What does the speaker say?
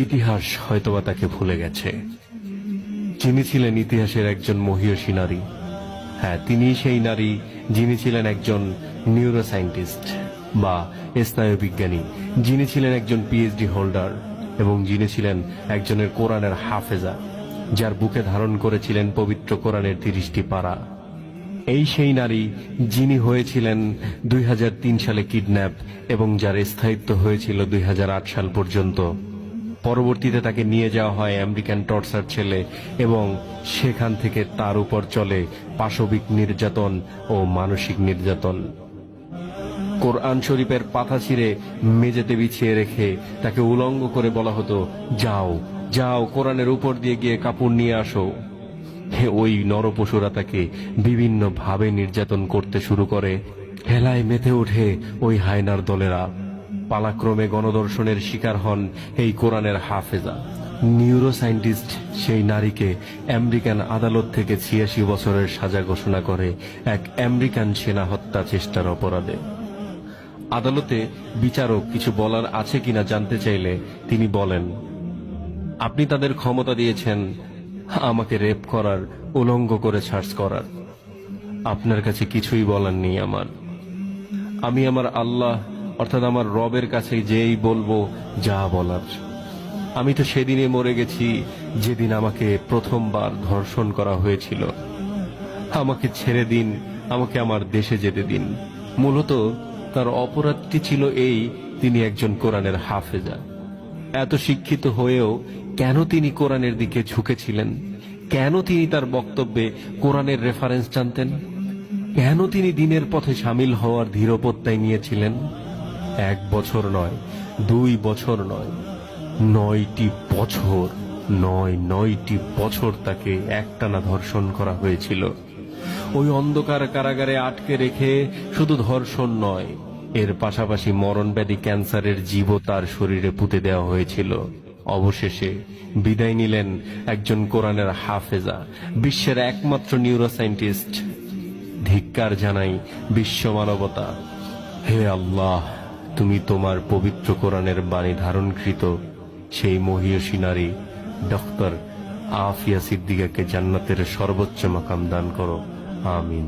ইতিহাস হয়তোবা তাকে ভুলে গেছে। যিনি ছিলেন ইতিহাসের একজন মহীয়সী নারী, হ্যাঁ, তিনি সেই নারী যিনি ছিলেন একজন নিউরোসায়েন্টিস্ট বা স্নায়ুবিজ্ঞানী, যিনি ছিলেন একজন পিএইচডি হোল্ডার এবং যিনি ছিলেন একজনের কোরআনের হাফেজা, যার বুকে ধারণ করেছিলেন পবিত্র কোরআনের 30টি পারা। এই সেই নারী যিনি হয়েছিলেন 2003 সালে কিডন্যাপ এবং যার স্থায়িত্ব হয়েছিল 2008 সাল পর্যন্ত। পরবর্তীতে তাকে নিয়ে যাওয়া হয় আমেরিকান টর্চার ছেলে এবং সেখান থেকে তার উপর চলে পাশবিক নির্যাতন ও মানসিক নির্যাতন। কোরআন শরীফের পাতা ছিঁড়ে মেঝেতে বিছিয়ে রেখে তাকে উলঙ্গ করে বলা হতো, যাও যাও কোরআনের উপর দিয়ে গিয়ে কাপড় নিয়ে আসো। ওই নরপশুরা তাকে বিভিন্ন ভাবে নির্যাতন করতে শুরু করে। হেলায় মেতে ওঠে ওই হায়নার দলেরা। পালাক্রমে গণধর্ষণের শিকার হন এই কোরআনের হাফেজা। নিউরোসায়েন্টিস্ট সেই নারীকে আমেরিকান আদালত থেকে 86 বছরের সাজা ঘোষণা করে এক আমেরিকান সেনা হত্যা চেষ্টার অপরাধে। আদালতে বিচারক কিছু বলার আছে কিনা জানতে চাইলে তিনি বলেন, আপনি তাদের ক্ষমতা দিয়েছেন আমাকে রেপ করার, উলঙ্গ করে সার্চ করার। আপনার কাছে কিছুই বলার নেই আমার। আমি আমার আল্লাহ অর্থাৎ আমার রবের কাছে যেই বলবো যা বলার। আমি তো সেদিনে মরে গেছি যেদিন আমাকে প্রথমবার ধর্ষণ করা হয়েছিল। আমাকে ছেড়ে দিন, আমাকে আমার দেশে যেতে দিন। মূলত তার অপরাধটি ছিল এই, তিনি একজন কোরআনের হাফেজা। এত শিক্ষিত হয়েও কেন তিনি কোরআনের দিকে ঝুঁকেছিলেন? কেন তিনি তার বক্তব্যে কোরআনের রেফারেন্স জানতেন? কেন তিনি দিনের পথে সামিল হওয়ার দৃঢ়প্রত্যয় নিয়েছিলেন? 1 বছর নয়, 2 বছর নয়, 9টি বছর, 9টি বছর তাকে একটানা ধর্ষণ করা হয়েছিল। ওই অন্ধকার কারাগারে আটকে রেখে শুধু ধর্ষণ নয়, এর পাশাপাশি মরণব্যাধি ক্যান্সারের জীবও তার শরীরে পুঁতে দেওয়া হয়েছিল। অবশেষে বিদায় নিলেন একজন কোরআনের হাফেজা, বিশ্বের একমাত্র নিউরোসায়েন্টিস্ট। ধিক্কার জানাই বিশ্ব মানবতা। হে আল্লাহ, তুমি তোমার পবিত্র কোরআনের বাণী ধারণকৃত সেই মহীয়সী নারী ডক্টর আফিয়া সিদ্দিকাকে জান্নাতের সর্বোচ্চ মাকাম দান করো। আমিন।